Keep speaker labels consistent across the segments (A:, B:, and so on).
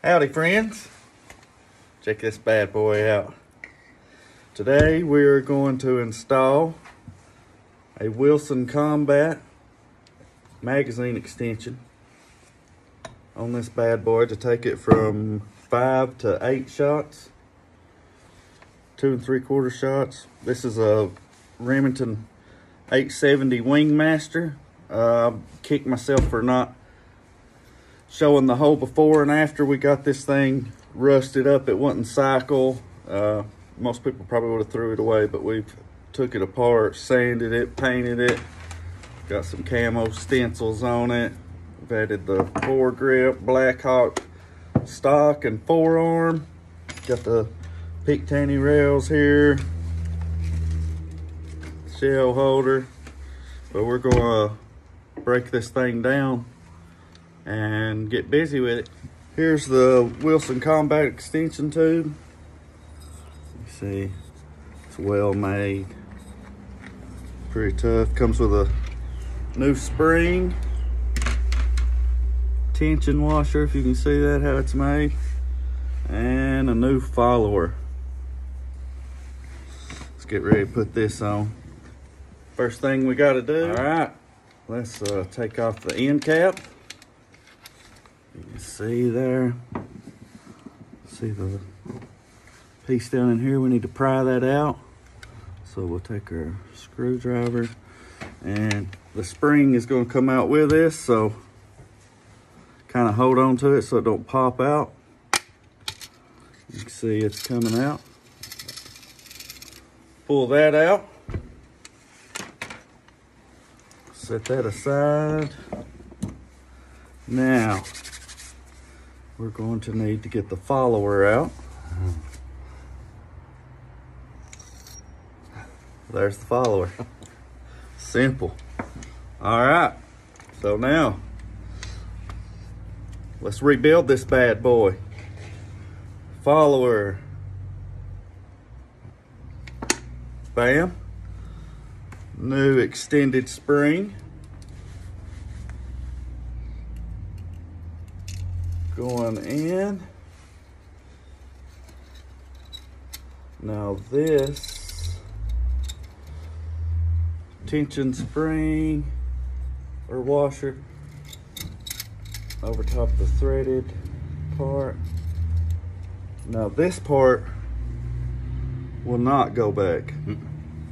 A: Howdy friends, check this bad boy out. Today we're going to install a Wilson Combat magazine extension on this bad boy to take it from 5 to 8 shots, 2 3/4 shots. This is a Remington 870 Wingmaster. Kicked myself for not showing the hole before and after we got this thing rusted up. It wouldn't cycle. Most people probably would have threw it away, but we've took it apart, sanded it, painted it, got some camo stencils on it. We've added the foregrip, Blackhawk stock and forearm. Got the Picatinny rails here, shell holder. But we're gonna break this thing down and get busy with it. Here's the Wilson Combat extension tube. You see, it's well made, pretty tough. Comes with a new spring, tension washer, if you can see that, how it's made, and a new follower. Let's get ready to put this on. First thing we got to do, all right, let's take off the end cap. You can see there, see the piece down in here. We need to pry that out. So we'll take our screwdriver, and the spring is going to come out with this, so kind of hold on to it so it don't pop out. You can see it's coming out. Pull that out. Set that aside. Now, we're going to need to get the follower out. There's the follower. Simple. All right, so now, let's rebuild this bad boy. Follower. Bam. New extended spring. Going in. Now this tension spring or washer over top of the threaded part. Now this part will not go back.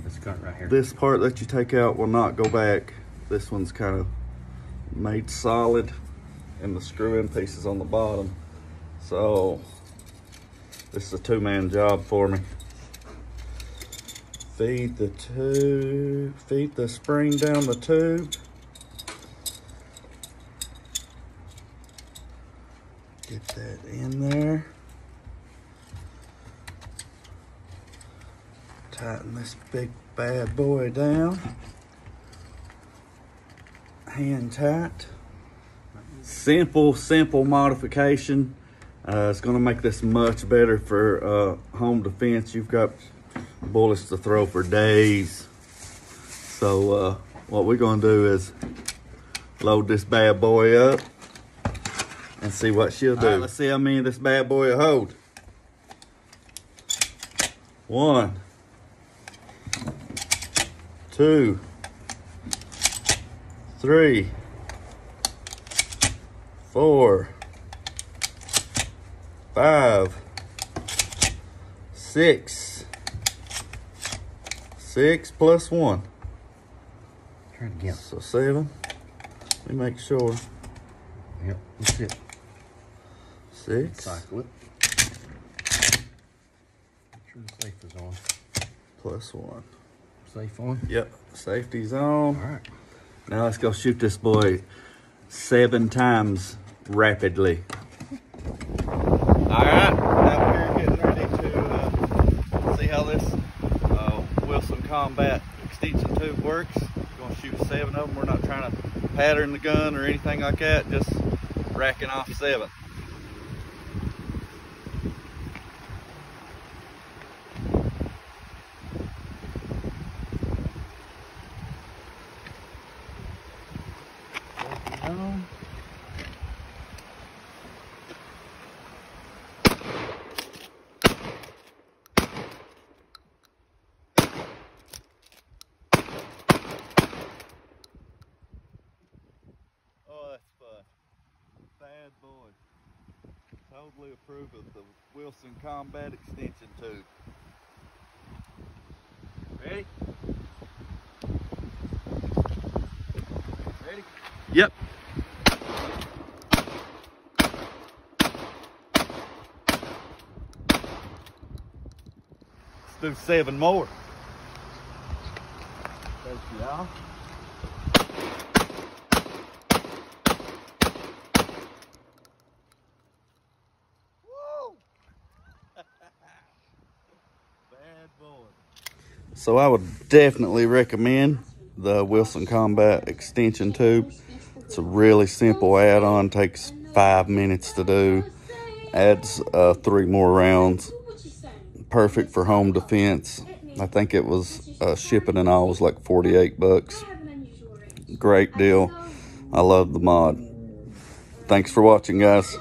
B: This cut right here.
A: This part that you take out will not go back. This one's kind of made solid, and the screw-in piece is on the bottom. So this is a two-man job for me. Feed the tube, feed the spring down the tube. Get that in there. Tighten this big bad boy down. Hand tight. Simple modification. It's gonna make this much better for home defense. You've got bullets to throw for days. So what we're gonna do is load this bad boy up and see what she'll do. All right, let's see how many this bad boy will hold. 1, 2, 3, 4, 5, 6. 6 plus 1.
B: Try it again.
A: So 7. Let me make sure.
B: Yep, that's it.
A: 6.
B: Cycle it. Make sure the safe is on.
A: Plus 1.
B: Safe on?
A: Yep, safety's on.
B: All right.
A: Now let's go shoot this boy 7 times rapidly. All right, now we're getting ready to see how this Wilson Combat extension tube works. We're gonna shoot 7 of them. We're not trying to pattern the gun or anything like that, just racking off 7. boy. Totally approve of the Wilson Combat Extension Tube. Ready? Ready? Yep. Let's do 7 more. Thank y'all. Bad boy. So I would definitely recommend the Wilson Combat Extension Tube. It's a really simple add-on, takes 5 minutes to do. Adds 3 more rounds. Perfect for home defense. I think it was shipping and all was like 48 bucks. Great deal. I love the mod. Thanks for watching, guys.